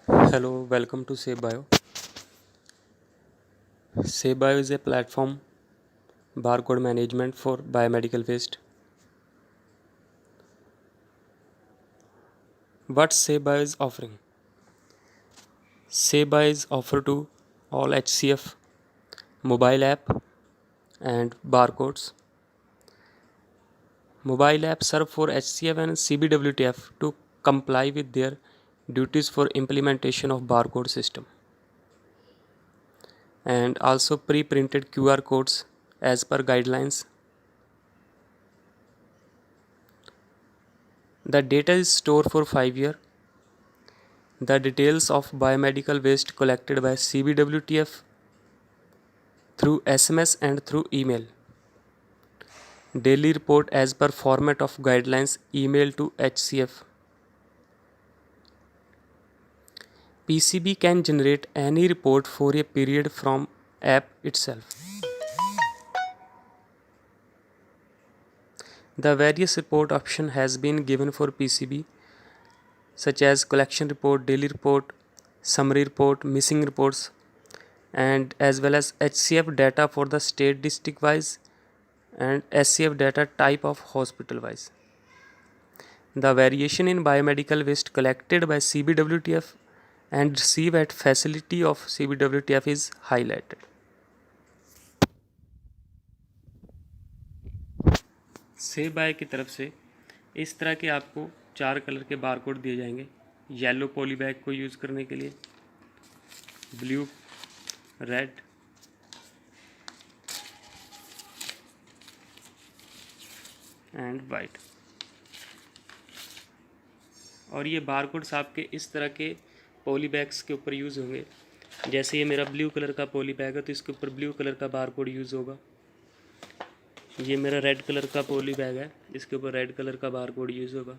Hello, welcome to Save Bio. Save Bio is a platform barcode management for biomedical waste. What Save Bio is offering? Save Bio is offered to all HCF mobile app and barcodes. Mobile apps serve for HCF and CBWTF to comply with their duties for implementation of barcode system, and also pre-printed QR codes as per guidelines. The data is stored for 5 years. The details of biomedical waste collected by CBWTF through SMS and through email. Daily report as per format of guidelines email to HCF. PCB can generate any report for a period from app itself. The various report option has been given for PCB such as collection report, daily report, summary report, missing reports, and as well as HCF data for the state district wise and SCF data type of hospital wise. The variation in biomedical waste collected by CBWTF and received at facility of CBWTF is highlighted. Save by की तरफ से इस तरह के आपको 4 colour के barcode दिए जाएंगे। येलो पॉली बैग को यूज़ करने के लिए, ब्लू, रेड एंड वाइट। और ये बारकोड्स आपके इस तरह के पॉली बैग्स के ऊपर यूज़ होंगे। जैसे ये मेरा ब्लू कलर का पॉली बैग है तो इसके ऊपर ब्लू कलर का बारकोड यूज़ होगा। ये मेरा रेड कलर का पॉली बैग है, इसके ऊपर रेड कलर का बारकोड यूज़ होगा।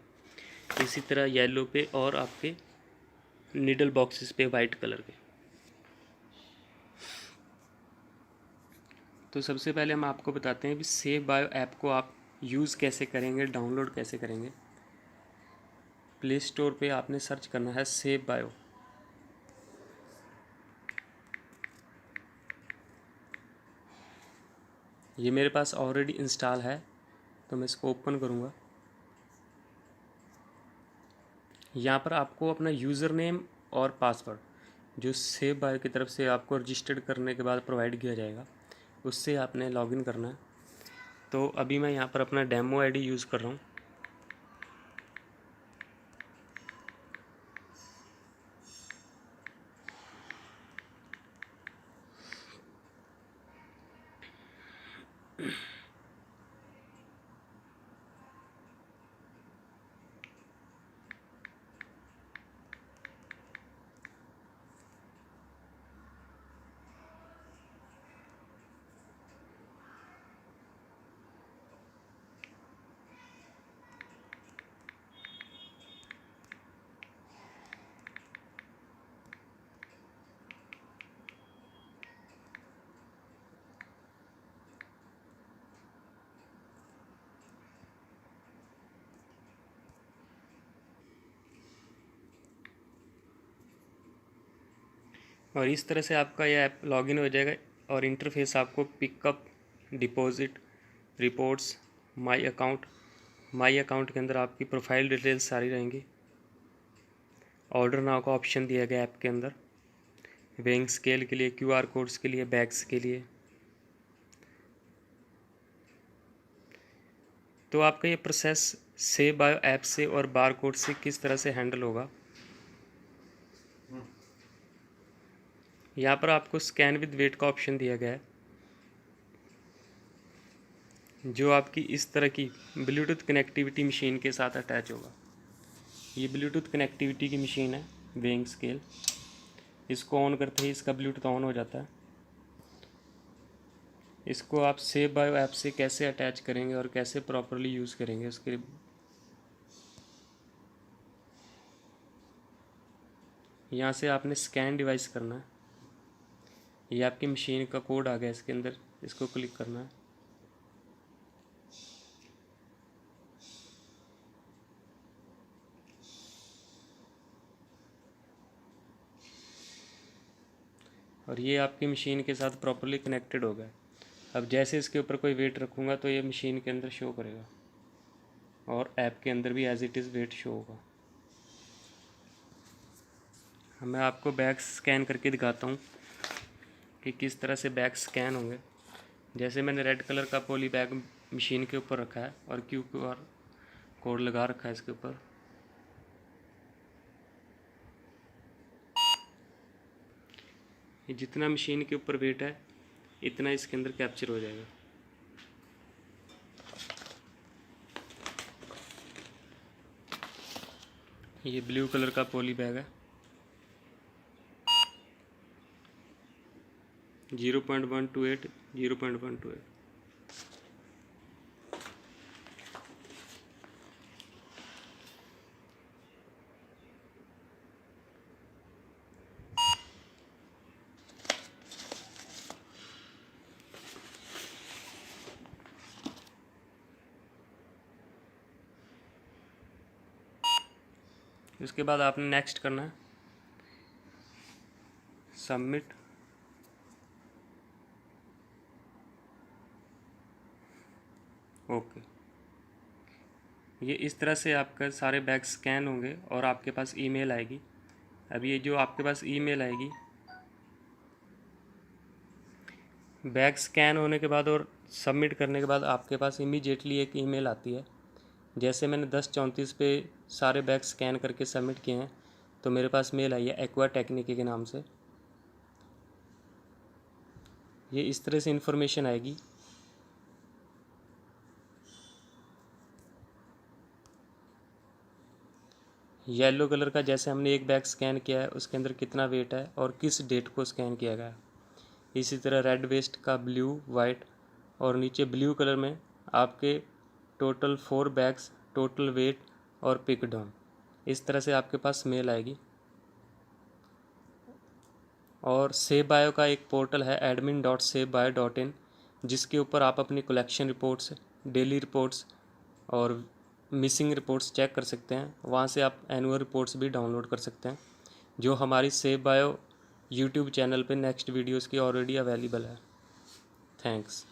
इसी तरह येलो पे और आपके नीडल बॉक्सेस पे वाइट कलर के। तो सबसे पहले हम आपको बताते हैं कि सेव बायो ऐप को आप यूज़ कैसे करेंगे, डाउनलोड कैसे करेंगे। प्ले स्टोर पे आपने सर्च करना है सेव बायो। ये मेरे पास ऑलरेडी इंस्टॉल है तो मैं इसको ओपन करूँगा। यहाँ पर आपको अपना यूज़र नेम और पासवर्ड जो सेव बायो की तरफ से आपको रजिस्टर्ड करने के बाद प्रोवाइड किया जाएगा उससे आपने लॉगिन करना है। तो अभी मैं यहाँ पर अपना डेमो आईडी यूज़ कर रहा हूँ। और इस तरह से आपका यह ऐप लॉगिन हो जाएगा और इंटरफेस आपको pickup, deposit, reports, my account के अंदर आपकी प्रोफाइल डिटेल्स सारी रहेंगी। ऑर्डर नाउ का ऑप्शन दिया गया ऐप के अंदर, वेइंग स्केल के लिए, क्यूआर कोड्स के लिए, बैग्स के लिए। तो आपका ये प्रोसेस सेव बायो ऐप से और बार कोड से किस तरह से हैंडल होगा। यहाँ पर आपको स्कैन विद वेट का ऑप्शन दिया गया है जो आपकी इस तरह की ब्लूटूथ कनेक्टिविटी मशीन के साथ अटैच होगा। ये ब्लूटूथ कनेक्टिविटी की मशीन है वेइंग स्केल। इसको ऑन करते ही इसका ब्लूटूथ ऑन हो जाता है। इसको आप सेव बायो ऐप से कैसे अटैच करेंगे और कैसे प्रॉपरली यूज़ करेंगे उसके यहाँ से आपने स्कैन डिवाइस करना है। ये आपकी मशीन का कोड आ गया इसके अंदर, इसको क्लिक करना है। और ये आपकी मशीन के साथ प्रॉपरली कनेक्टेड हो गया। अब जैसे इसके ऊपर कोई वेट रखूँगा तो ये मशीन के अंदर शो करेगा और ऐप के अंदर भी as it is weight show होगा। मैं आपको बैग स्कैन करके दिखाता हूँ कि किस तरह से बैग स्कैन होंगे। जैसे मैंने रेड कलर का पॉली बैग मशीन के ऊपर रखा है और QR कोड लगा रखा है इसके ऊपर। ये जितना मशीन के ऊपर वेट है इतना इसके अंदर कैप्चर हो जाएगा। ये ब्लू कलर का पॉली बैग है, 0.128 0.128। उसके बाद आपने नेक्स्ट करना है, सबमिट। ओके, ये इस तरह से आपका सारे बैग स्कैन होंगे और आपके पास ईमेल आएगी। अब ये जो आपके पास ईमेल आएगी, बैग स्कैन होने के बाद और सबमिट करने के बाद आपके पास इमीडिएटली एक ईमेल आती है। जैसे मैंने 10:34 पे सारे बैग स्कैन करके सबमिट किए हैं तो मेरे पास मेल आई है एक्वा टेक्निकी के नाम से। ये इस तरह से इन्फॉर्मेशन आएगी। येलो कलर का जैसे हमने एक बैग स्कैन किया है उसके अंदर कितना वेट है और किस डेट को स्कैन किया गया है। इसी तरह रेड वेस्ट का ब्लू, वाइट और नीचे ब्लू कलर में आपके टोटल 4 बैग्स, टोटल वेट और पिक डाउन। इस तरह से आपके पास मेल आएगी। और सेव बायो का एक पोर्टल है admin.savebio.in, जिसके ऊपर आप अपनी कलेक्शन रिपोर्ट्स, डेली रिपोर्ट्स और मिसिंग रिपोर्ट्स चेक कर सकते हैं। वहाँ से आप एनुअल रिपोर्ट्स भी डाउनलोड कर सकते हैं, जो हमारी सेव बायो यूट्यूब चैनल पे नेक्स्ट वीडियोस की ऑलरेडी अवेलेबल है। थैंक्स।